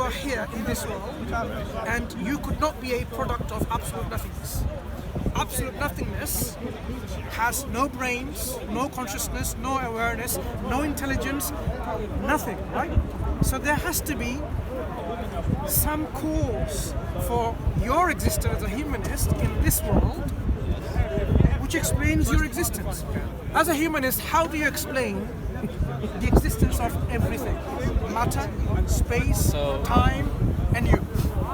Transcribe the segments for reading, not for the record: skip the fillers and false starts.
are here in this world, and you could not be a product of absolute nothingness. Absolute nothingness has no brains, no consciousness, no awareness, no intelligence, nothing, right? So there has to be some cause for your existence as a humanist in this world which explains your existence. As a humanist, how do you explain the existence of everything? Matter, space, time, and you.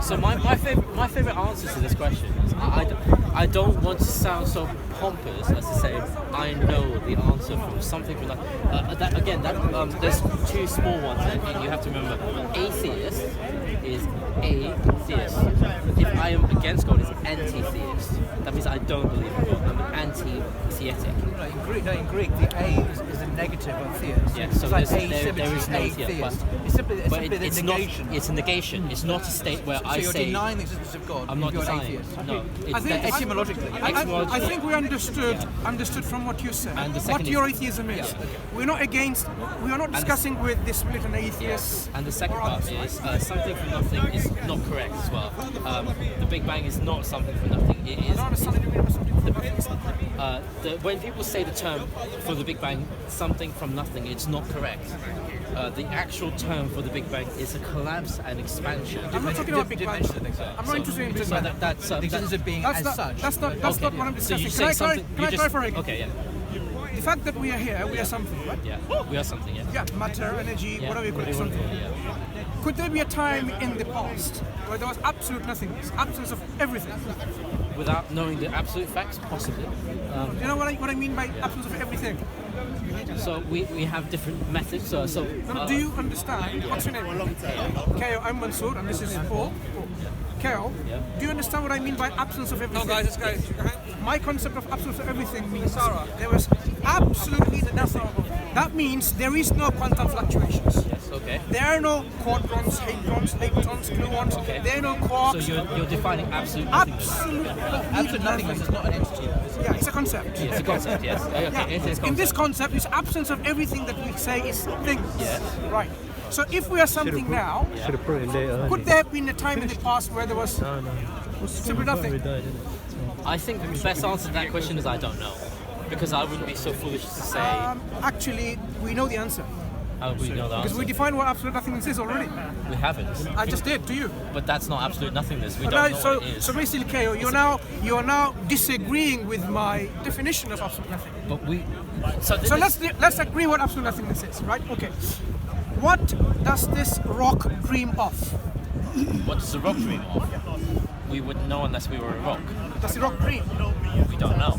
So my favorite answer to this question is I don't want to sound so pompous as to say I know the answer from something from that. There's two small ones that you have to remember. Atheist is atheist. If I am against God, it's anti-theist. That means I don't believe in God. I'm an anti-theistic. No, in Greek, the A is a negative of theist. Yeah, so it's there like is no theist. It's simply the negation. It's a negation. It's not a state where so I you're say... denying the existence of God. I'm not you're denying. An atheist. No. Etymologically. I think we understood from what you said what your atheism is. Yeah, okay. We are not discussing with this militant atheists. And the second part is something from nothing is not correct as well. The Big Bang is not something from nothing. It is. When people say the term for the Big Bang, something from nothing, it's not correct. The actual term for the Big Bang is a collapse and expansion. I'm not talking about Big Bang. I'm not interested in that. That's the existence of being as such. That's not what I'm discussing. Can I clarify? Okay, yeah. The fact that we are here, we are something, right? Yeah, we are something, yeah. Yeah, matter, energy, whatever you call it, something. Could there be a time in the past where there was absolute nothingness, absence of everything? Without knowing the absolute facts, possibly. You know what I mean by absence of everything? So we have different methods. Do you understand? What's your name? Kale, I'm Mansur, and this is Paul. Kale, do you understand what I mean by absence of everything? No, guys, My concept of absence of everything means there was absolutely nothing. That means there is no quantum fluctuations. Yes, okay. There are no quadrons, hadrons, leptons, gluons. Okay. There are no quarks. So you're defining absolute nothingness. Absolute nothingness is not an entity. Yeah, it's a concept. It's a concept, yes. Okay, Yeah. it is a concept. In this concept, it's absence of everything that we say is things. Yes. Right. So if we are something now, could there have been a time in the past where there was simply nothing? I think the best answer to that question is I don't know. Because I wouldn't be so foolish to say... Actually, we know the answer. How would we know the answer? Because we defined what absolute nothingness is already. We haven't. I just did to you. But that's not absolute nothingness. We don't know what it is. So basically, Keo, you are now disagreeing with my definition of absolute nothing. But we... So let's agree what absolute nothingness is, right? Okay. What does this rock dream of? What does the rock dream of? We wouldn't know unless we were a rock. Does the rock dream? We don't know.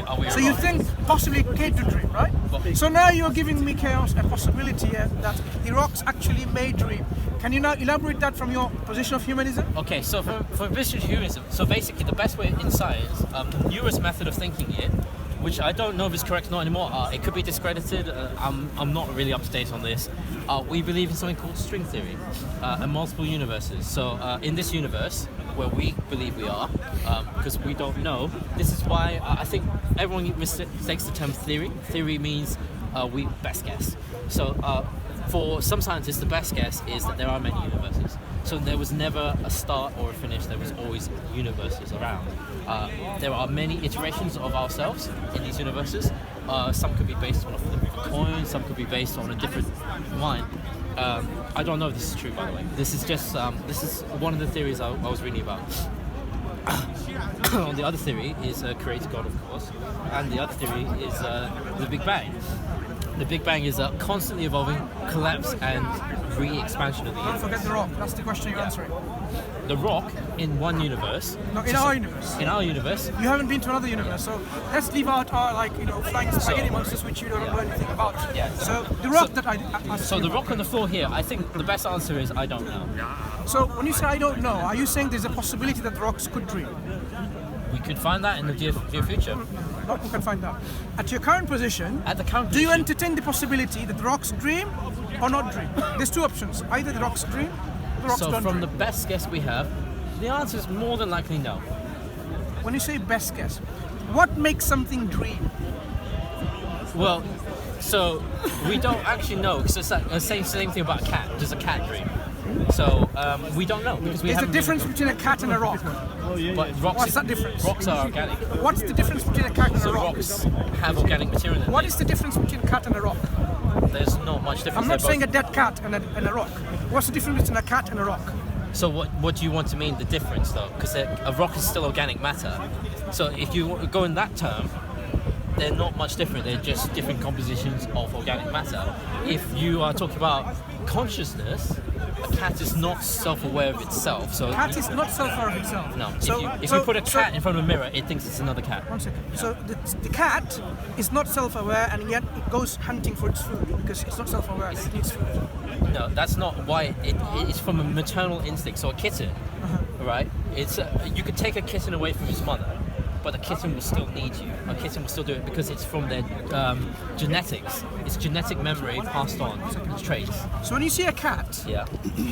Are we a so rock? you think possibly it can dream, right? So now you're giving me, Chaos, a possibility that the rocks actually may dream. Can you now elaborate that from your position of humanism? Okay, so from position of humanism, so basically the best way in science, the newest method of thinking it, which I don't know if is correct or not anymore, it could be discredited, I'm not really up to date on this. We believe in something called string theory and multiple universes. So in this universe, where we believe we are, because we don't know, this is why I think everyone mistakes the term theory. Theory means we best guess. So for some scientists, the best guess is that there are many universes. So there was never a start or a finish, there was always universes around. There are many iterations of ourselves in these universes. Some could be based on a flip of a coin, some could be based on a different mind. I don't know if this is true, by the way. This is just this is one of the theories I was reading about. The other theory is creator God, of course, and the other theory is the Big Bang. The Big Bang is a constantly evolving collapse and re-expansion of the universe. Don't forget the rock. That's the question you're answering. The rock in one universe. No, in our universe. In our universe. You haven't been to another universe, so let's leave out our flying spaghetti monsters, which you don't know anything about. Yeah. So the rock that I So the rock on the floor here, I think the best answer is I don't know. So when you say I don't know, are you saying there's a possibility that rocks could dream? We could find that in the near future. Not we can find out. At your current position, do you entertain the possibility that rocks dream or not dream? There's two options. Either the rocks dream or the rocks don't dream. So from the best guess we have, the answer is more than likely no. When you say best guess, what makes something dream? Well, so we don't actually know, because it's like the same thing about a cat. Does a cat dream? So we don't know because we There's a haven't. difference between a cat and a rock. But rocks, What's that difference? Rocks are organic. What's the difference between a cat and a So rock? rocks have organic material in What them. is the difference between a cat and a rock? There's not much difference. I'm not They're saying a both- dead cat and a rock. What's the difference between a cat and a rock? So what do you want to mean the difference though? Because a rock is still organic matter. So if you go in that term, they're not much different. They're just different compositions of organic matter. If you are talking about consciousness, a cat is not self-aware of itself. So Cat is not self-aware of itself. no. So, If you put a cat in front of a mirror, it thinks it's another cat. One second. So the cat is not self-aware, and yet it goes hunting for its food because it's not self-aware. It needs food. No, that's not why. It's from a maternal instinct. So a kitten, right? You could take a kitten away from its mother, but the kitten will still need you. A kitten will still do it because it's from their genetics. It's genetic memory passed on. It's traits. So when you see a cat, Yeah.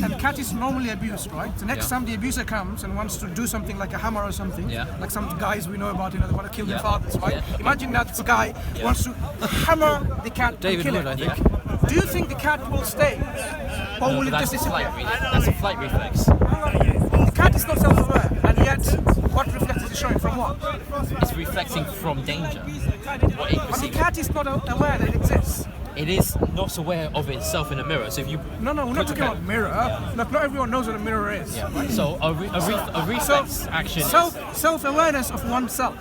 and the cat is normally abused, right? The next Yeah. time the abuser comes and wants to do something like a hammer or something, Yeah. like some guys we know about, they want to kill their Yeah. fathers, right? Yeah. Imagine that guy Yeah. wants to hammer the cat David and kill Wood, I it. think. Do you think the cat will stay, or No, will it that's just a disappear? That's a flight reflex. The cat is not self-aware, and yet what reflex is it showing from what? It's reflecting from danger. What it But the perceives. cat is not aware that it exists. It is not aware of itself in a mirror. So if you No, we're not talking about mirror. Not everyone knows what a mirror is. so a reflex action. is- Self-awareness of oneself.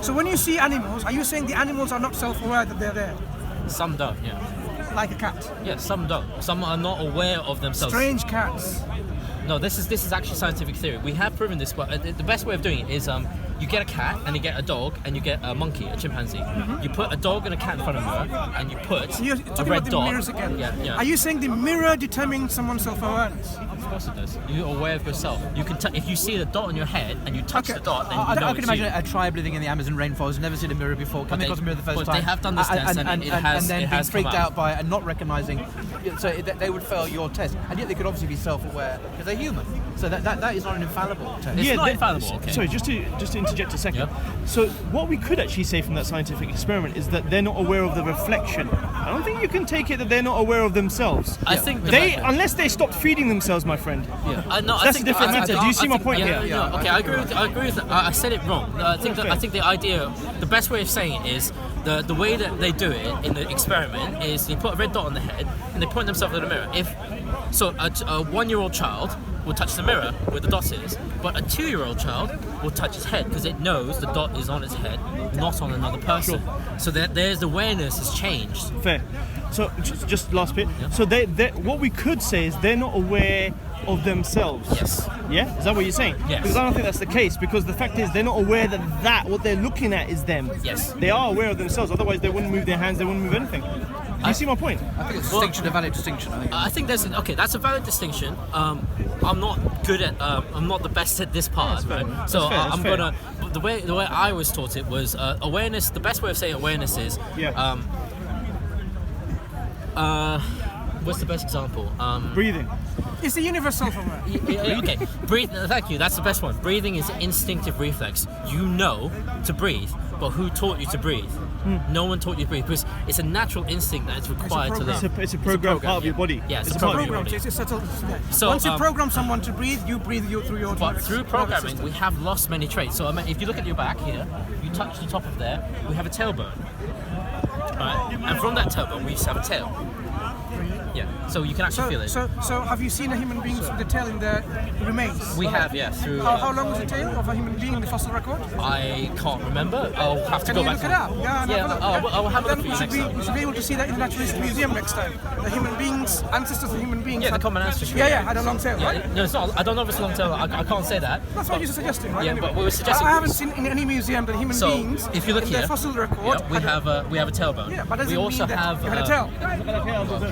So when you see animals, are you saying the animals are not self-aware that they're there? Some don't. Yeah. Like a cat. Yeah. Some don't. Some are not aware of themselves. Strange cats. No, this is actually scientific theory. We have proven this, but the best way of doing it is you get a cat and you get a dog and you get a monkey, a chimpanzee. You put a dog and a cat in front of a mirror and you put So you're a talking red about the dot. mirrors again. Yeah. Are you saying the mirror determines someone's self-awareness? Of course it does. You're aware of yourself. You can if you see the dot on your head and you touch the dot, then you know I can it's imagine you. a tribe living in the Amazon rainforest, never seen a mirror before, coming across a mirror the first but time. they have done this test and it has- and then it being has come freaked out. out by it and not recognising. So they would fail your test, and yet they could obviously be self-aware because they're human. So that is not an infallible test. It's not that- infallible. Okay. Sorry, just to interject a second. Yeah. So what we could actually say from that scientific experiment is that they're not aware of the reflection. I don't think you can take it that they're not aware of themselves. I think Unless they stopped feeding themselves, my friend. No, I That's think a different I think- matter. Do you see my I think- point yeah, here? yeah, okay, I agree with that. I said it wrong. I think the idea, the best way of saying it is the way that they do it in the experiment is they put a red dot on the head and they point themselves at the mirror. So a 1-year-old child will touch the mirror where the dot is, but a 2-year-old child will touch his head because it knows the dot is on its head, not on another person. So that there's awareness has changed. Fair. So just last bit. Yeah. So they what we could say is they're not aware of themselves. Yes. Yeah? Is that what you're saying? Yes. Because I don't think that's the case, because the fact is they're not aware that what they're looking at is them. Yes. They are aware of themselves, otherwise they wouldn't move their hands, they wouldn't move anything. Do you see my point? I think it's a distinction, a valid distinction. I think that's a valid distinction. I'm not good at. I'm not the best at this part, fair. right? That's So fair, that's I'm fair. gonna. The way I was taught it was awareness. The best way of saying awareness is. Yeah. What's the best example? Breathing. Is the universe self-aware? Okay, breathe. Thank you. That's the best one. Breathing is instinctive reflex. You know to breathe, but who taught you to breathe? No one taught you to breathe because it's a natural instinct that is required to program. live. It's a program, part of your body. Yeah, it's a a part of program. your It's a settled. So, Once you program someone to breathe, you breathe through your. But nervous through system. programming, we have lost many traits. So I mean, if you look at your back here, you touch the top of there, we have a tailbone. Right? And from that tailbone, we used to have a tail. Yeah. So you can actually feel it. So have you seen a human being with the tail in the remains? We have, yeah, through. How long is the tail of a human being in the fossil record? I can't remember. I'll have to Can go you back. look it up? Yeah, Yeah, I'll have a look Then for you next time. you should be able to see that in the Naturalist Museum next time. The human beings, ancestors of human beings. Yeah, the had- common ancestry. Yeah, had a long tail, Yeah, right? no, it's not. I don't know if it's a long tail. I can't say that. That's what you're suggesting, right? Yeah, Anyway, but we were suggesting- I haven't seen in any museum that human So beings if you look in here, their fossil record. yeah, we have a tailbone. Yeah, but doesn't we also mean that have you had a tail.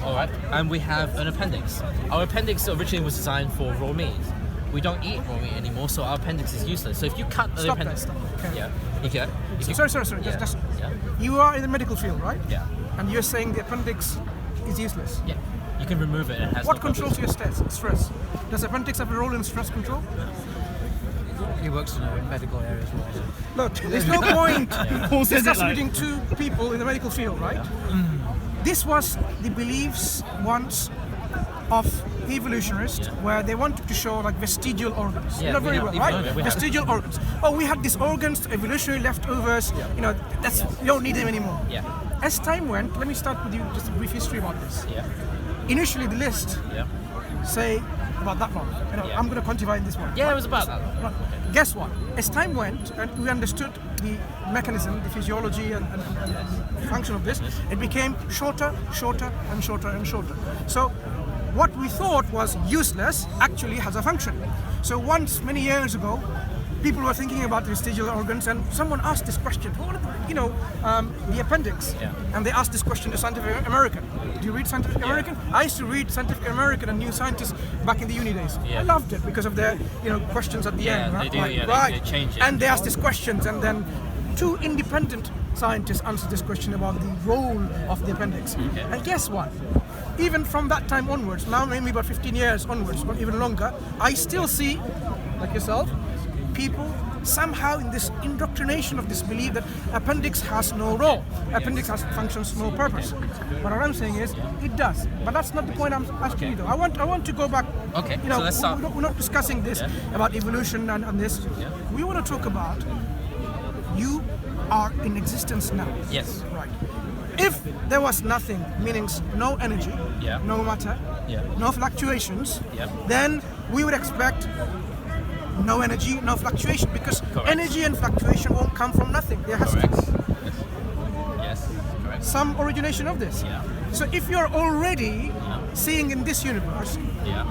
all right, and we have an appendix. Our appendix originally was designed for raw meat. We don't eat raw meat anymore, so our appendix is useless. So if you cut the Stop appendix, that. Okay. yeah, you get. If you, Sorry. Yeah. Just, Yeah. you are in the medical field, right? Yeah. And you're saying the appendix is useless. Yeah, you can remove it. And it has What no controls purpose. your stress? Does appendix have a role in stress control? He works in a medical area as well. Look, there's no point Paul says it like- discussing two people in the medical field, right? This was the beliefs once of evolutionists where they wanted to show like vestigial organs. Yeah, You know very well, right? we have. Vestigial organs. Oh, we had these organs, evolutionary leftovers. You know, that's you don't need them anymore. Yeah. As time went, let me start with you just a brief history about this. Yeah. Initially, the list Yeah. say about that one. You know, Yeah. I'm going to quantify in this one. Yeah, it was about that. Right. Guess what? As time went and we understood the mechanism, the physiology and function of this, it became shorter, shorter and shorter and shorter. So what we thought was useless actually has a function. So once, many years ago, people were thinking about the vestigial organs and someone asked this question, the appendix. Yeah. And they asked this question to Scientific American. Do you read Scientific American? I used to read Scientific American and New Scientist back in the uni days. Yeah. I loved it because of their questions at the Yeah, end. they Right? do, Like, yeah, right. they change it. And they asked these questions and then two independent scientists answered this question about the role of the appendix. Okay. And guess what? Even from that time onwards, now maybe about 15 years onwards, or even longer, I still see, like yourself, people somehow in this indoctrination of this belief that appendix has no role, appendix has functions no purpose. But what I'm saying is it does. But that's not the point I'm asking you though. I want to go back. Okay, You know, so let's start. we're not discussing this about evolution and this. Yeah. We want to talk about you are in existence now. Yes. Right. If there was nothing, meaning no energy, Yeah. no matter, Yeah. no fluctuations, Yeah. then we would expect no energy, no fluctuation, because Correct. energy and fluctuation won't come from nothing. There has to Correct. be Yes. Correct. some origination of this. Yeah. So if you're already seeing in this universe Yeah.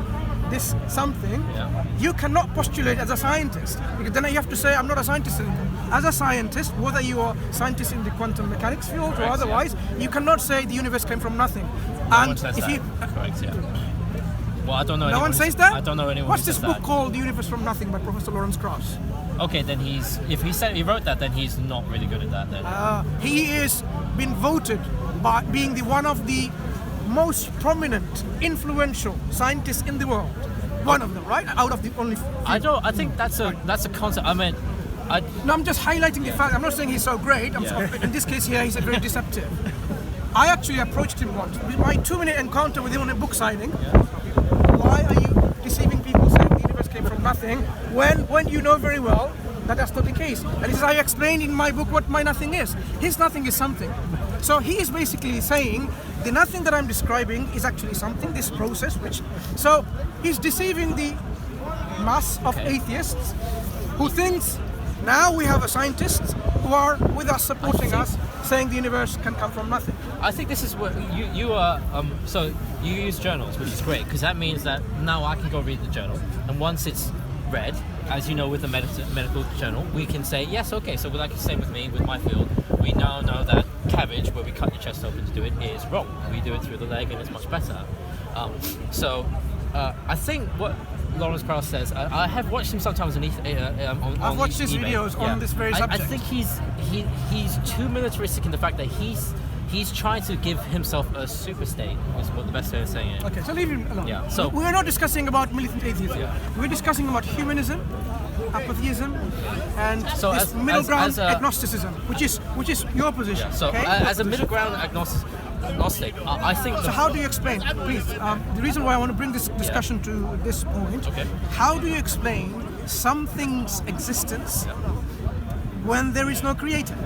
this something, Yeah. you cannot postulate as a scientist, because then you have to say I'm not a scientist anymore. As a scientist, whether you are a scientist in the quantum mechanics field or Correct, otherwise, you cannot say the universe came from nothing. No and one says if that. you Correct. Yeah. Well, I don't know. no anyone one who- says that? I don't know anyone. What's who this says book that. called, The Universe from Nothing by Professor Lawrence Krauss? Okay, then if he wrote that, then he's not really good at that. Then. He is been voted by being the one of the most prominent, influential scientists in the world. One of them, right? Out of the only. I think that's a concept. I mean, No, I'm just highlighting the fact. I'm not saying he's so great. In this case here, he's very deceptive. I actually approached him once. With my 2-minute encounter with him on a book signing. Why are you deceiving people saying the universe came from nothing when you know very well that that's not the case? And this is how I explained in my book what my nothing is. His nothing is something. So he is basically saying the nothing that I'm describing is actually something, this process, so he's deceiving the mass of atheists who thinks now we have a scientists who are with us, supporting us, saying the universe can come from nothing. I think this is what you are. So you use journals, which is great because that means that now I can go read the journal, and once it's read, as you know, with the medical journal, we can say yes, okay. So like you say with me, with my field, we now know that cabbage, where we cut your chest open to do it, is wrong. We do it through the leg, and it's much better. I think what Lawrence Krauss says, I have watched him sometimes on I've watched his eBay. videos on this very subject. I think he's too militaristic in the fact that he's trying to give himself a super state, is what the best way of saying it. Okay, so leave him alone. Yeah, so- we're not discussing about militant atheism. Yeah. We're discussing about humanism, apatheism, and So this as- middle as- ground as a- agnosticism, which is your position. Yeah, so okay? as a middle ground agnostic, I think. So how do you explain, please? The reason why I want to bring this discussion to this point. Okay. How do you explain something's existence when there is no creator?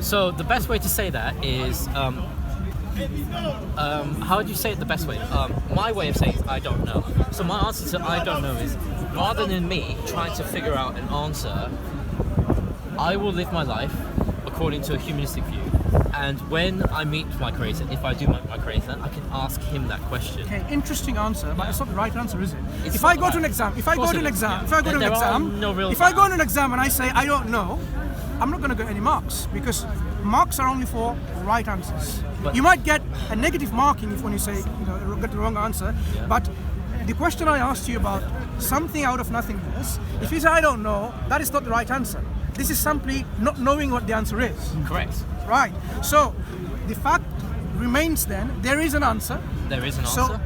So the best way to say that is, how would you say it the best way? My way of saying it is I don't know. So my answer to I don't know is, rather than me trying to figure out an answer, I will live my life according to a humanistic view. And when I meet my creator, if I do meet my creator, I can ask him that question. Okay, interesting answer, but it's not the right answer, is it? It's If I not go to right. an exam, Of course it is, yeah. if I go to an There are exam, no real if I go exams. to an exam and I say I don't know, I'm not going to get any marks because marks are only for right answers. But- You might get a negative marking if when you say get the wrong answer, but the question I asked you about something out of nothingness, if you say I don't know, that is not the right answer. This is simply not knowing what the answer is. Correct. Right. So the fact remains then there is an answer. There is an So, answer.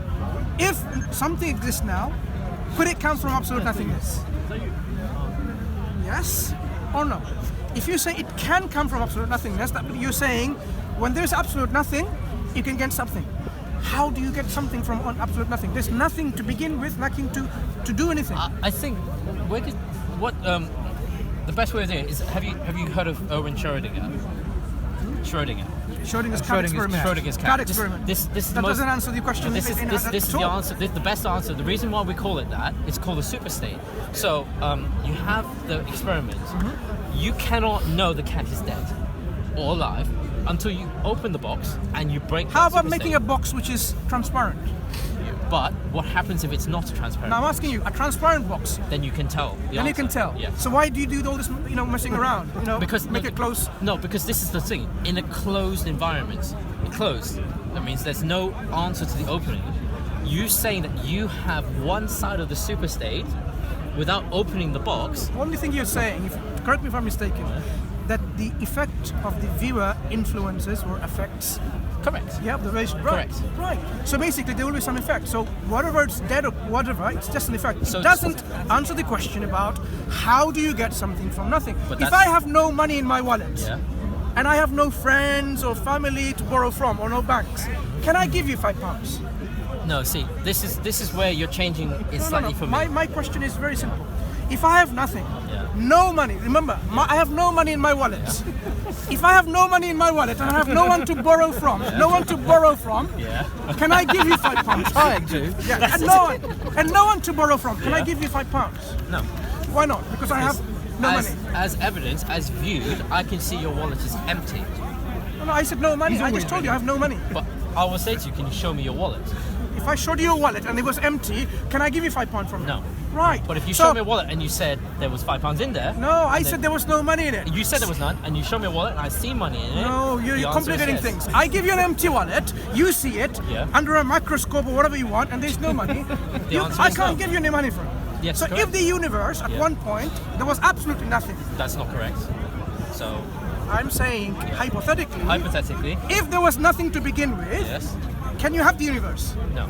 if something exists now, could it come from absolute nothingness? Yes or no? If you say it can come from absolute nothingness, that you're saying when there's absolute nothing, you can get something. how do you get something from absolute nothing? There's nothing to begin with, nothing to do anything. I think the best way of doing it is have you heard of Erwin Schrödinger? Schrödinger's cat experiment. Schrödinger's Cat experiment. This that most, doesn't answer the question. This is the answer. The best answer. The reason why we call it that, it's called a superstate. So you have the experiment. You cannot know the cat is dead or alive until you open the box and you break. How about making a box which is transparent? But what happens if it's not transparent? Now I'm asking you, a transparent box. Then you can tell. Then you can tell. Yeah. So why do you do all this, messing around? Because make it close. No, because this is the thing. In a closed environment, that means there's no answer to the opening. You saying that you have one side of the superstate without opening the box. The only thing you're saying, correct me if I'm mistaken, that the effect of the viewer influences or affects. Correct. Yeah, the race. Right. Correct. Right. So basically, there will be some effect. So whatever it's dead or whatever, it's just an effect. So it doesn't answer the question about how do you get something from nothing. But if I have no money in my wallet, Yeah. and I have no friends or family to borrow from or no banks, can I give you £5? No, see, this is where you're changing it slightly for me. My question is very simple. If I have nothing, Yeah. no money, remember, I have no money in my wallet. If I have no money in my wallet and I have no one to borrow from, Yeah. can I give you £5? Trying to. Yeah, and no one to borrow from. Can I give you £5? No. Why not? Because I have no money. As evidence, as viewed, I can see your wallet is empty. No, I said no money. I just told you I have no money. But I will say to you, can you show me your wallet? If I showed you a wallet and it was empty, can I give you £5 from it? No. Right. But if you So- show me a wallet and you said there was £5 in there. No, I said there was no money in it. You said there was none, and you show me a wallet and I see money in it. No, the you're answer is complicating yes. things. I give you an empty wallet, you see it Yeah. under a microscope or whatever you want, and there's no money. answer I is can't no. give you any money for it. Yes, so correct. if the universe at Yeah. one point there was absolutely nothing, That's not correct. So, I'm saying hypothetically, if there was nothing to begin with, yes, can you have the universe? no.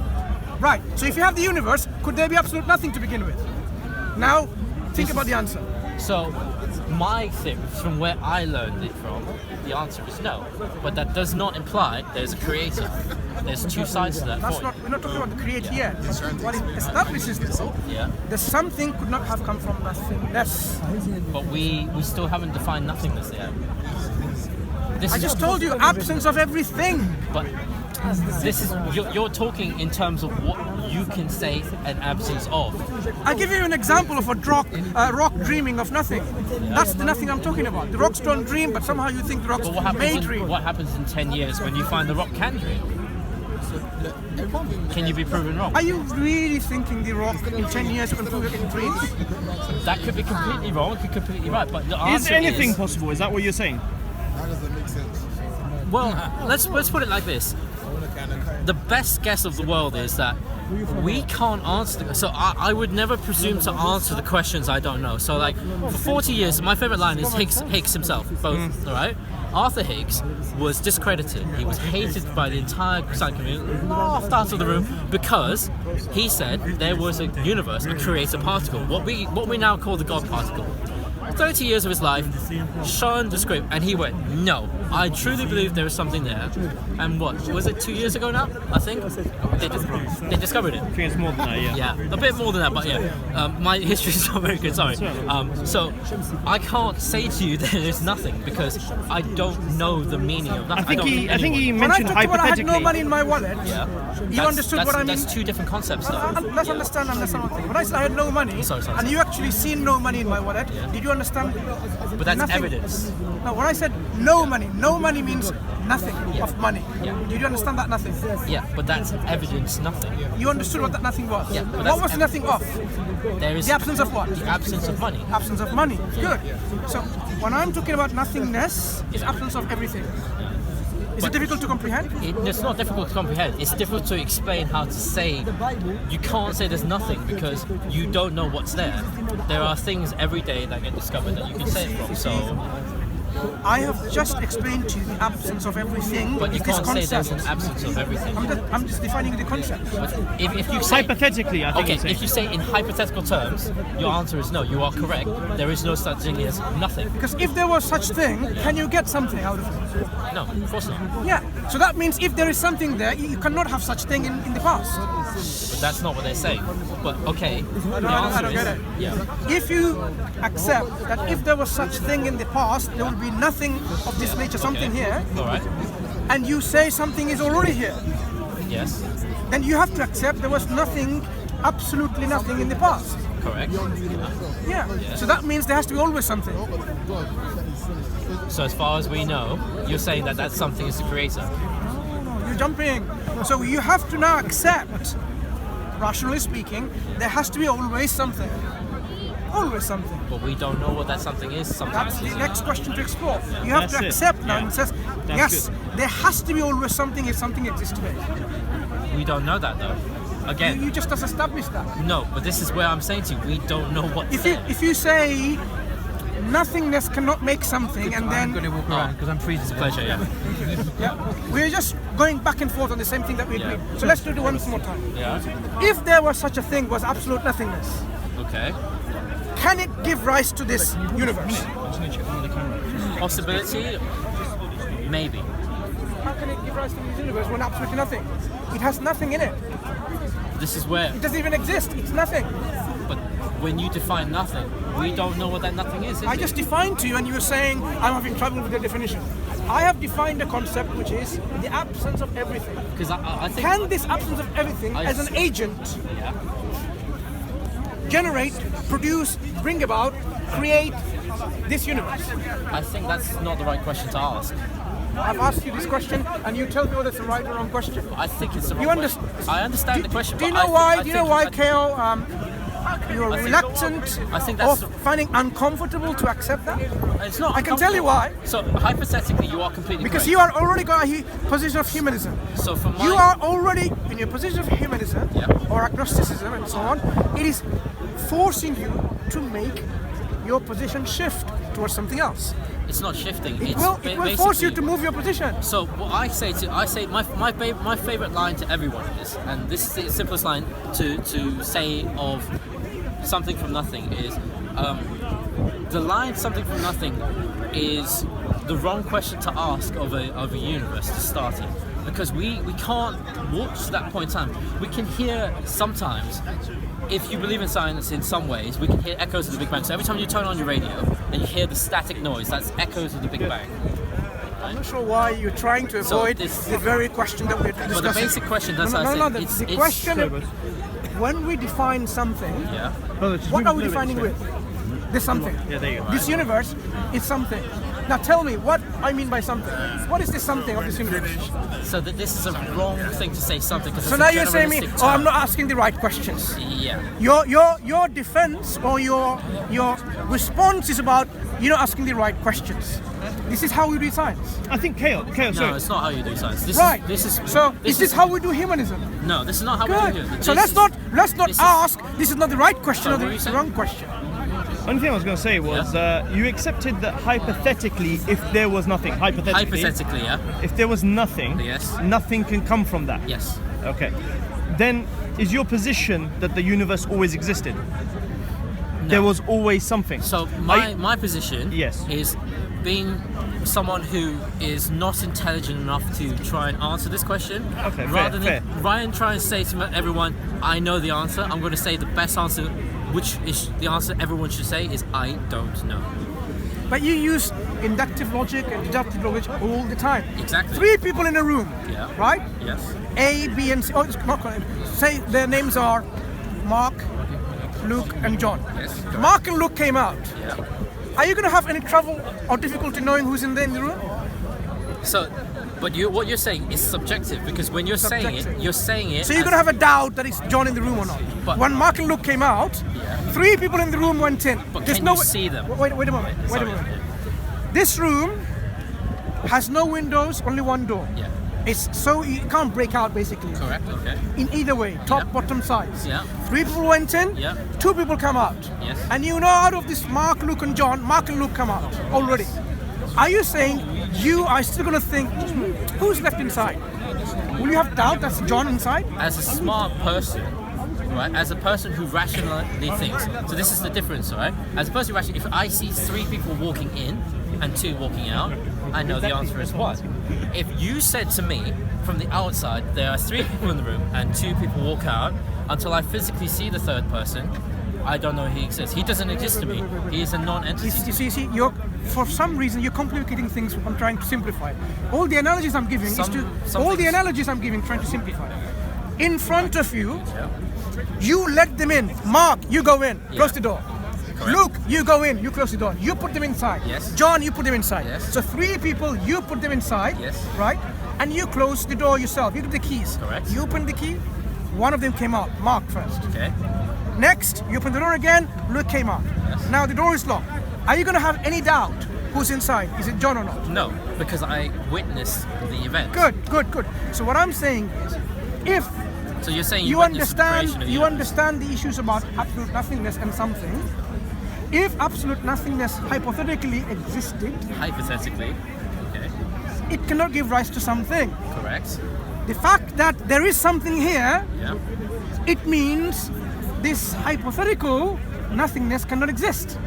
Right. So if you have the universe, could there be absolute nothing to begin with? Now, think about the answer. So, my theory, from where I learned it from, the answer is no. But that does not imply there's a creator. There's two sides to that That's coin. not. We're not talking about the create here. What it establishes this. Yeah. The something could not have come from nothingness. But we still haven't defined nothingness yet. This I is just told you absence of everything. But this is you're talking in terms of what you can say an absence of. I give you an example of a rock dreaming of nothing. That's the nothing I'm talking about. The rocks don't dream, but somehow you think the rocks But what may happens? dream. What happens in 10 years when you find the rock can dream? Can you be proven wrong? Are you really thinking the rock in 10 years can prove it in dreams? That could be completely wrong. It could be completely right. But the Is answer anything is, possible? Is that what you're saying? How does that make sense? well, let's put it like this. The best guess of the world is that we can't answer. So I would never presume to answer the questions I don't know. So like for 40 years, my favorite line is Higgs himself. Both, all right. Arthur Higgs was discredited. He was hated by the entire science community, laughed out of the room because he said there was a universe, a creator particle, what we now call the God particle. 30 years of his life, shone the script, and he went, no, I truly believe there is something there. And what, was it 2 years ago now, I think? They discovered it. I think it's more than that, yeah. Yeah, a bit more than that, but yeah. My history is not very good, sorry. So I can't say to you that there's nothing because I don't know the meaning of nothing. I think he When I mentioned talked about I had hypothetically. no money in my wallet, you understood what I mean? That's two different concepts, though. Let's understand one thing. When I said I had no money, Sorry. and you actually seen no money in my wallet, did you understand? But that's nothing? evidence. No, when I said no money means nothing of money. Did you understand that nothing? Yeah, but that's evidence, nothing. You understood what that nothing was? Yeah, but What that's was the nothing of? There is The absence of what? the absence of money. Absence of money. Good. So when I'm talking about nothingness, it's absence of everything. Is it difficult to comprehend? It's not difficult to comprehend. It's difficult to explain how to say. You can't say there's nothing because you don't know what's there. There are things every day that get discovered that you can say it from. So I have just explained to you the absence of everything. But you is this can't say there's concept. an absence of everything. I'm just defining the concept. But if you say, Hypothetically, I think okay, you're saying. if you say in hypothetical terms, your answer is no. You are correct. There is no such thing as nothing. Because if there was such thing, can you get something out of it? No, of course not. Yeah. So that means if there is something there, you cannot have such thing in the past. But that's not what they're saying. But okay, the I answer don't is get it. yeah. If you accept that if there was such thing in the past, there will be nothing of this nature, something Okay. here, All right. and you say something is already here, Yes. then you have to accept there was nothing, absolutely nothing in the past. Correct. Yeah. So that means there has to be always something. So as far as we know, you're saying that that something is the creator. You're jumping. So you have to now accept, rationally speaking, there has to be always something. Always something. But we don't know what that something is. Sometimes That's the it's next question to explore. You have That's to it. accept now Yeah. and says, That's yes, there has to be always something if something exists today. we don't know that though. Again, You just established that. no. But this is where I'm saying to you, we don't know what's there. If you say nothingness cannot make something, and I'm going then to walk around because I'm freezing. Pleasure, yeah. yeah, we're just going back and forth on the same thing that we Yeah. agree. So let's do it once more time. Yeah. If there was such a thing was absolute nothingness, Okay. can it give rise to this universe? Possibility? Maybe. How can it give rise to this universe when absolutely nothing? It has nothing in it. This is where. It doesn't even exist. It's nothing. But when you define nothing, we don't know what that nothing is. I just defined to you, and you were saying I'm having trouble with the definition. I have defined a concept which is the absence of everything. because I think. Can this absence of everything, as an agent, Yeah. generate, produce, bring about, create this universe? I think that's not the right question to ask. I've asked you this question, and you tell me whether it's the right or wrong question. I think it's the wrong You question. I understand the question. Do you but know I why? think- Do you know why, I think- Kale? You're I think- reluctant I think or that's- finding uncomfortable to accept that? It's not. I can tell you why. So hypothetically, you are completely Because correct. you are already got a position of humanism. So from my You are already in your position of humanism Yeah. or agnosticism and so on. It is forcing you to make your position shift towards something else. it's not shifting. It It's will force you basically- to move your position. So what I say my favorite line to everyone is, and this is the simplest line to say of something from nothing is, the line something from nothing is the wrong question to ask of a universe to start in, because we can't watch that point in time. We can hear sometimes. If you believe in science in some ways, we can hear echoes of the Big Bang. So every time you turn on your radio and you hear the static noise, that's echoes of the Big Bang. I'm not sure why you're trying to So avoid this- the very question that we're discussing. But the basic question, that's no, what I no, said. no, It's- the it's- question, when we define something, Yeah. what are we defining with? This something. Yeah, there you go. This universe is something. Now tell me what I mean by something. What is this something of this universe? So that this is a wrong thing to say something because So now you're saying me, oh, I'm not asking the right questions. Yeah. Your defense or your response is about you're not asking the right questions. This is how we do science. I think Kale, No, sorry. it's not how you do science. This Right. Is, so is this how we do humanism? No, this is not how we do Good. it. So This let's not this is- ask this is not the right question Sorry, or what were you the saying? wrong question. Only thing I was going to say was you accepted that hypothetically, if there was nothing, Hypothetically, yeah. if there was nothing, Yes. nothing can come from that. Yes. Okay. Then is your position that the universe always existed? There was always something. So I- my position Yes. is being someone who is not intelligent enough to try and answer this question. Okay, rather fair. than try and say to everyone, I know the answer, I'm going to say the best answer, which is the answer everyone should say is I don't know. But you use inductive logic and deductive logic all the time. Exactly. 3 people in a room, Yeah. right? Yes. A, B, and C. Oh, it's not correct. Say their names are Mark, Luke, and John. Yes. Mark and Luke came out. Yeah. Are you going to have any trouble or difficulty knowing who's in the room? So, but what you're saying is subjective because when you're saying Subjective. it, you're saying it. So you're as- going to have a doubt that it's John in the room or not. But- when Mark and Luke came out, 3 people in the room went in. But There's can no you see them? Wait a moment. Wait Sorry. a moment. This room has no windows, only one door. Yeah. It's so you can't break out basically. Correct. Okay. In either way, top, Yeah. bottom, sides. Yeah. 3 people went in, Yeah. 2 people come out. Yes. And you know out of this Mark, Luke and John, Mark and Luke come out already. Are you saying you are still going to think, who's left inside? Will you have doubt that's John inside? As a smart person, right? As a person who rationally thinks. So this is the difference, right? As a person who rationally, if I see 3 people walking in and 2 walking out, I know the answer is 1. If you said to me from the outside, there are 3 people in the room and 2 people walk out, until I physically see the 3rd person, I don't know he exists. He doesn't exist to me. He is a non-entity. You see, for some reason you're complicating things. I'm trying to simplify. All the analogies I'm giving trying to simplify. In front of you, you let them in. Mark, you go in. Close the door. Correct. Luke, you go in. You close the door. You put them inside. Yes. John, you put them inside. Yes. So 3 people, you put them inside. Yes. Right? And you close the door yourself. You give the keys. Correct. You open the key. One of them came out. Mark first. Okay. Next, you open the door again, Luke came out. Yes. Now the door is locked. Are you going to have any doubt who's inside? Is it John or not? No, because I witnessed the event. Good. So what I'm saying is, if So you're saying you witnessed the creation of the universe. understand the issues about absolute nothingness and something, if absolute nothingness hypothetically existed, Hypothetically. Okay. it cannot give rise to something. Correct. The fact that there is something here, Yeah. it means this hypothetical nothingness cannot exist.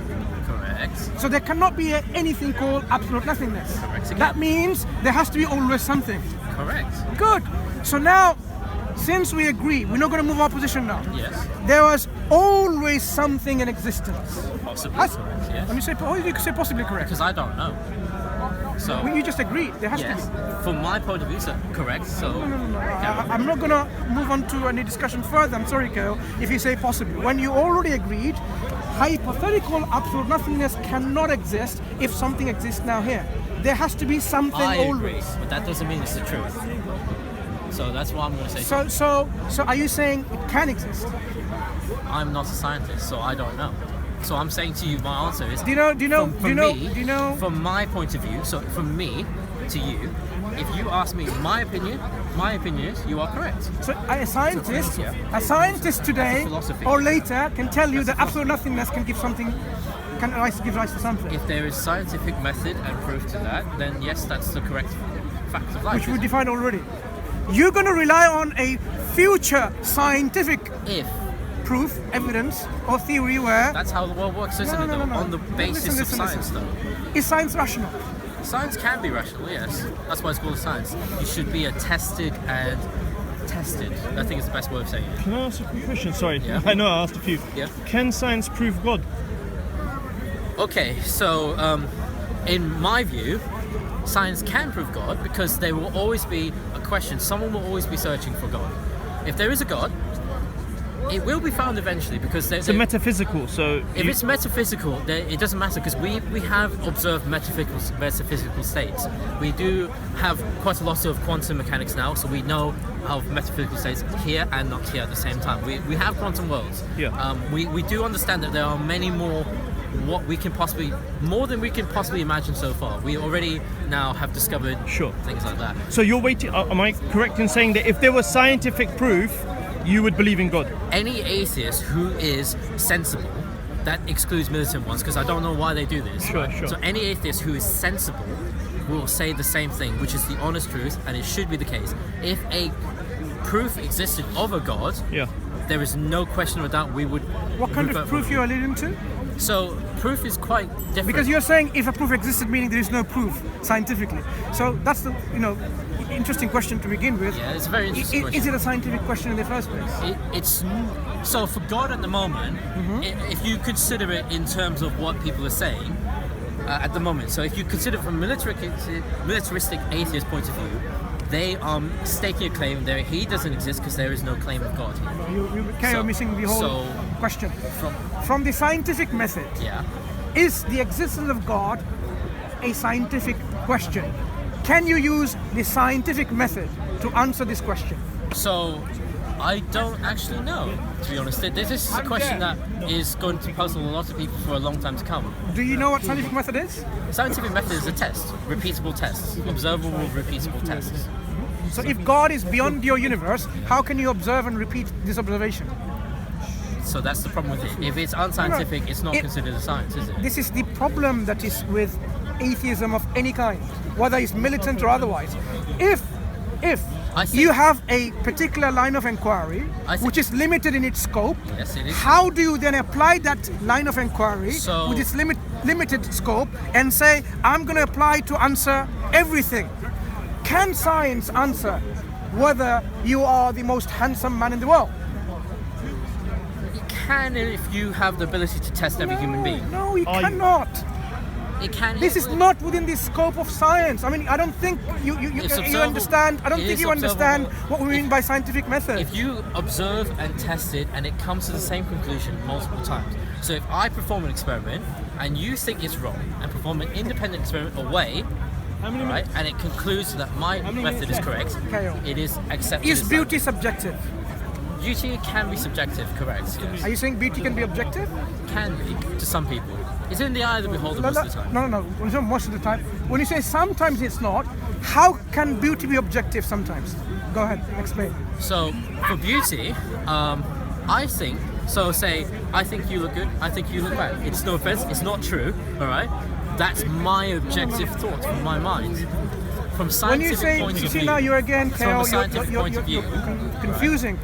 Correct. So there cannot be anything called absolute nothingness. Correct. That means there has to be always something. Correct. Good. So now, since we agree, we're not going to move our position now. Yes. There was always something in existence. Possibly Has- correct. Yes. Let me say, you could say possibly correct. Because I don't know. So. Well, you just agreed. There has Yes. to be. From my point of view, so correct. So. No. I'm not going to move on to any discussion further. I'm sorry, Kyle, if you say possibly. When you already agreed, hypothetical absolute nothingness cannot exist if something exists now here. There has to be something I agree, always. but that doesn't mean it's the truth. So that's what I'm going to say. So are you saying it can exist? I'm not a scientist, so I don't know. So I'm saying to you, my answer is. Do you know? From my point of view, so from me to you, if you ask me my opinion is you are correct. So a scientist today philosophy. or later can tell you that absolute nothingness can give rise to something, If there is scientific method and proof to that, then yes, that's the correct fact of life. which we isn't it? defined already. You're going to rely on a future scientific If proof, evidence, or theory where that's how the world works, isn't it? No. Though? On the basis of science, though. Is science rational? Science can be rational, yes. That's why it's called science. You should be tested and tested. I think it's the best way of saying it. Can I ask a quick question? Sorry, Yeah. I know I asked a few. Yeah. Can science prove God? Okay, so in my view, science can prove God because there will always be a question. Someone will always be searching for God. If there is a God, it will be found eventually because It's a metaphysical, so if it's metaphysical, then it doesn't matter because we have observed metaphysical states. We do have quite a lot of quantum mechanics now, so we know of metaphysical states here and not here at the same time. We have quantum worlds. Yeah. We do understand that there are many more more than we can possibly imagine so far. We already now have discovered Sure. things like that. So you're waiting. Am I correct in saying that if there was scientific proof, you would believe in God? Any atheist who is sensible, that excludes militant ones because I don't know why they do this. Sure, right? sure. So any atheist who is sensible will say the same thing, which is the honest truth, and it should be the case. If a proof existed of a God, Yeah. there is no question of doubt we would. What kind of revert proof from it. you're alluding to? So proof is quite different. Because you're saying if a proof existed, meaning there is no proof scientifically. So that's the interesting question to begin with. Yeah, it's a very interesting question. Is it a scientific question in the first place? It's so for God at the moment, if you consider it in terms of what people are saying at the moment. So if you consider it from a militaristic atheist point of view, they are staking a claim there. He doesn't exist because there is no claim of God. You're missing the whole question. From the scientific method, Yeah. is the existence of God a scientific question? Can you use the scientific method to answer this question? So I don't actually know, to be honest. This is a question that is going to puzzle a lot of people for a long time to come. Do you know what scientific method is? Scientific method is a test, repeatable tests, observable, repeatable tests. So if God is beyond your universe, how can you observe and repeat this observation? So that's the problem with it. If it's unscientific, it's not considered a science, is it? This is the problem that is with atheism of any kind, whether it's militant or otherwise. If I think- you have a particular line of inquiry I think- which is limited in its scope, Yes, it is. how do you then apply that line of inquiry So- with its limited scope and say, I'm going to apply to answer everything? Can science answer whether you are the most handsome man in the world? It can if you have the ability to test every human being. No, you Are you- cannot. It can. This is not within the scope of science. I mean, I don't think you It's you observable. understand. I don't It think is you understand observable. what we mean by scientific method. If you observe and test it and it comes to the same conclusion multiple times. So if I perform an experiment and you think it's wrong and perform an independent experiment away, right, and it concludes that my method is correct, Carry on. it is accepted. Is as beauty science. subjective? Beauty can be subjective, correct? Yes. Are you saying beauty can be objective? Can be to some people. It's in the eye of the beholder most of the time. No. When you say most of the time, when you say sometimes it's not, how can beauty be objective sometimes? Go ahead, explain. So for beauty, I think. So say I think you look good. I think you look bad. It's no offense. It's not true. All right. That's my objective thought from my mind. From When scientific you say, point you of see view. now you're again, From a Kale, scientific point of view. confusing.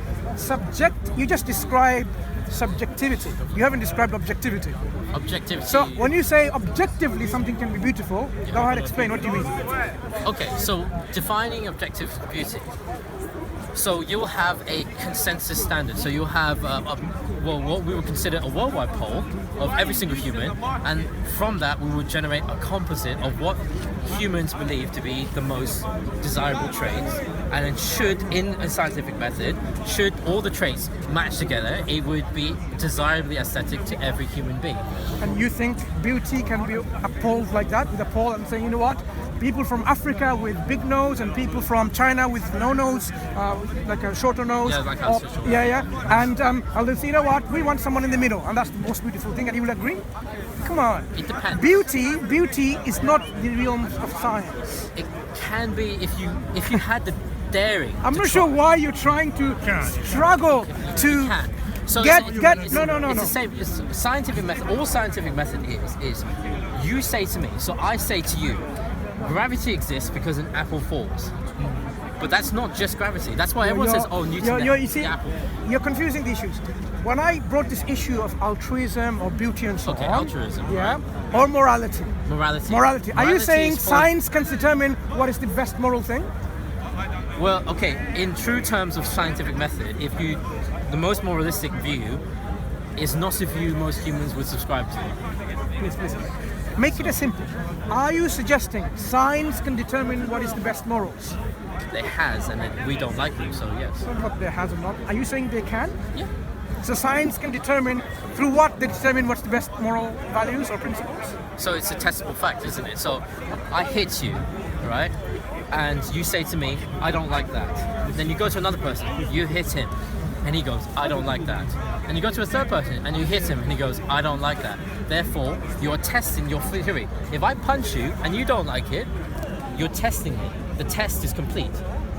You just described subjectivity. You haven't described objectivity. Objectivity. So when you say objectively something can be beautiful, go ahead, explain what you mean. Okay, so defining objective beauty. So you'll have a consensus standard. So you'll have what we would consider a worldwide poll of every single human, and from that we would generate a composite of what humans believe to be the most desirable traits. And then should, in a scientific method, should all the traits match together, it would be desirably aesthetic to every human being. And you think beauty can be polled like that, with a poll and saying, you know what, people from Africa with big nose and people from China with no nose, like a shorter nose. Yeah, like us, for sure. And they'll say, you know what, we want someone in the middle, and that's the most beautiful thing, and you will agree? Come on. It depends. Beauty is not the realm of science. It can be if you had the daring. I'm to not try. sure why you're trying to struggle to You can. So get. it's No. the same. It's scientific method. All scientific method is you say to me. So I say to you, gravity exists because an apple falls. But that's not just gravity. That's why everyone says, "Oh, Newton." You see, the apple. you're confusing the issues. When I brought this issue of altruism or beauty and so Okay, on, altruism, yeah, right. or morality. Morality. Are you saying is full of- science can determine what is the best moral thing? Well, okay. In true terms of scientific method, the most moralistic view is not a view most humans would subscribe to. Please. Make it as simple. Are you suggesting science can determine what is the best morals? It has, and we don't like them. So yes. What they has or not? Are you saying they can? Yeah. So science can determine through what they determine what's the best moral values or principles? So it's a testable fact, isn't it? So I hit you, right? And you say to me, I don't like that. Then you go to another person, you hit him, and he goes, I don't like that. And you go to a third person, and you hit him, and he goes, I don't like that. Therefore, you're testing your theory. If I punch you, and you don't like it, you're testing it. The test is complete.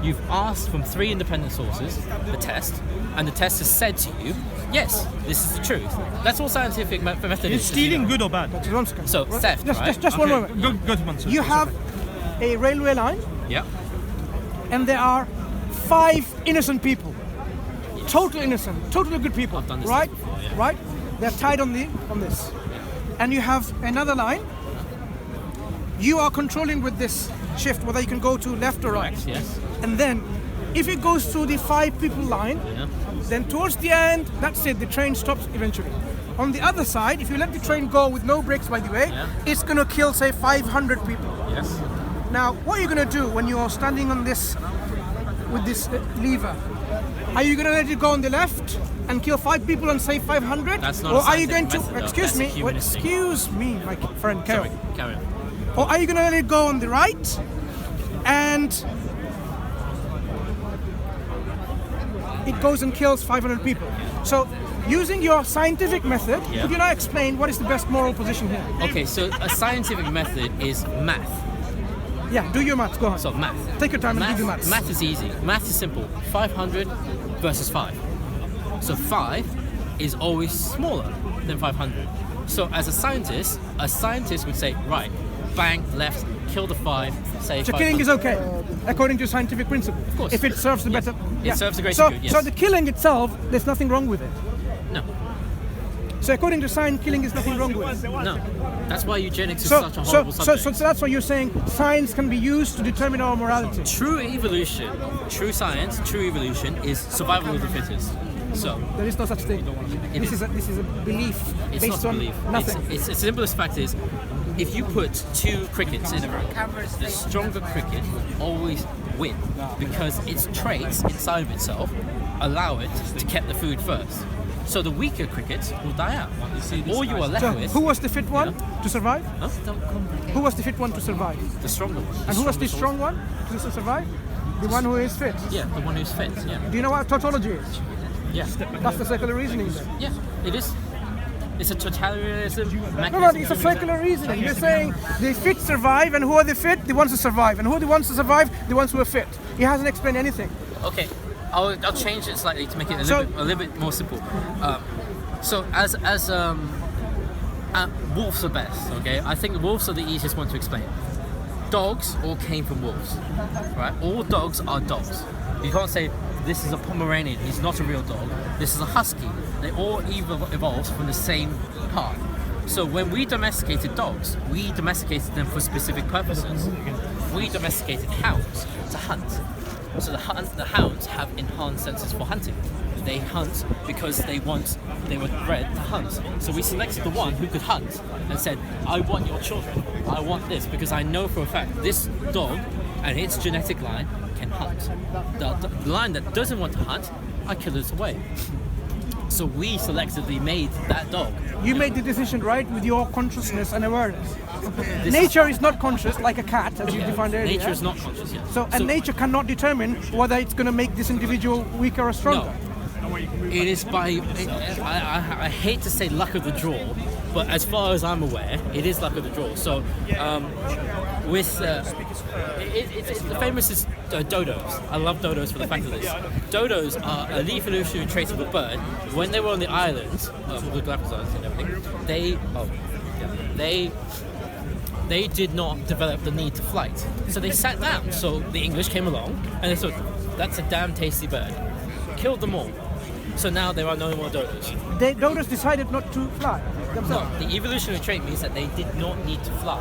You've asked from 3 independent sources the test, and the test has said to you, yes, this is the truth. That's all scientific method Is is. stealing good or bad? Just one second. So, theft, right? Just one Okay, moment. Go to Mansur. You have a railway line, Yeah. and there are 5 innocent people. Total innocent, totally good people. I've done this right? before, yeah. Right? They're tied on this. And you have another line. You are controlling with this shift whether you can go to left or right. Correct, yes. And then if it goes through the 5 people line, Yeah. then towards the end, that's it, the train stops eventually. On the other side, if you let the train go with no brakes, by the way, Yeah. it's gonna kill, say, 500 people. Yes. Now, what are you gonna do when you're standing on this, with this lever? Are you gonna let it go on the left and kill 5 people and save 500? That's not Or a are you scientific going to, method, though. excuse That's a me, humanist thing. excuse me, my friend Carol. Sorry, carry on. Or are you gonna let it go on the right and it goes and kills 500 people? So, using your scientific method, Yeah. could you now explain what is the best moral position here? Okay, so a scientific method is math. Yeah, do your maths, go on. So math. Take your time and do the maths. Math is easy. Math is simple. 500 versus 5. So 5 is always smaller than 500. So as a scientist would say, right, bang, left, kill the 5, say So 5 killing is hunt. okay, according to scientific principle. Of course. If it serves the better. It serves the greater so, good, yes. So the killing itself, there's nothing wrong with it. No, So according to science, killing is nothing wrong with it. no. That's why eugenics is So, such a so, horrible so, subject. so that's why you're saying science can be used to determine our morality. True evolution, true science, true evolution is survival of the fittest. So, There is no such thing. This is a belief it's based not on belief. nothing. It's the simplest fact is, if you put 2 crickets in a room, the stronger cricket will always win because its traits inside of itself allow it to get the food first. So the weaker crickets will die out. All you are left So with, who was the fit one to survive? Huh? Who was the fit one to survive? The stronger one. And who was the strong one to survive? The one who is fit. Yeah, the one who's fit. Yeah, Do you know what tautology is? yeah, That's the circular reasoning. Then. yeah. It is. It's a totalitarianism mechanism. No, it's a circular reasoning. You're saying the fit survive, and who are the fit? The ones who survive. And who are the ones who survive? The ones who are fit. He hasn't explained anything. Okay, I'll change it slightly to make it a little bit more simple. So wolves are best. Okay, I think wolves are the easiest one to explain. Dogs all came from wolves, right? All dogs are dogs. You can't say this is a Pomeranian. He's not a real dog. This is a husky. They all evolved from the same part. So when we domesticated dogs, we domesticated them for specific purposes. We domesticated hounds to hunt. So the hounds have enhanced senses for hunting. They hunt because they were bred to hunt. So we selected the one who could hunt and said, I want your children. I want this because I know for a fact this dog and its genetic line can hunt. The line that doesn't want to hunt, I kill it away. So we selectively made that dog. You made the decision, right, with your consciousness and awareness. Nature is not conscious like a cat, as you defined earlier. Nature is not conscious yet. So nature cannot determine whether it's going to make this individual weaker or stronger. No. It is by, I hate to say luck of the draw, but as far as I'm aware, it is luck of the draw. So, with, it's the famous is dodos. I love dodos for the fact of this. Dodos are a evolutionary trait of a bird. When they were on the islands, the Galapagos Islands and everything, they did not develop the need to flight. So they sat down. So the English came along and they thought, that's a damn tasty bird. Killed them all. So now there are no more dodos. Dodos decided not to fly No, themselves. the evolutionary trait means that they did not need to fly.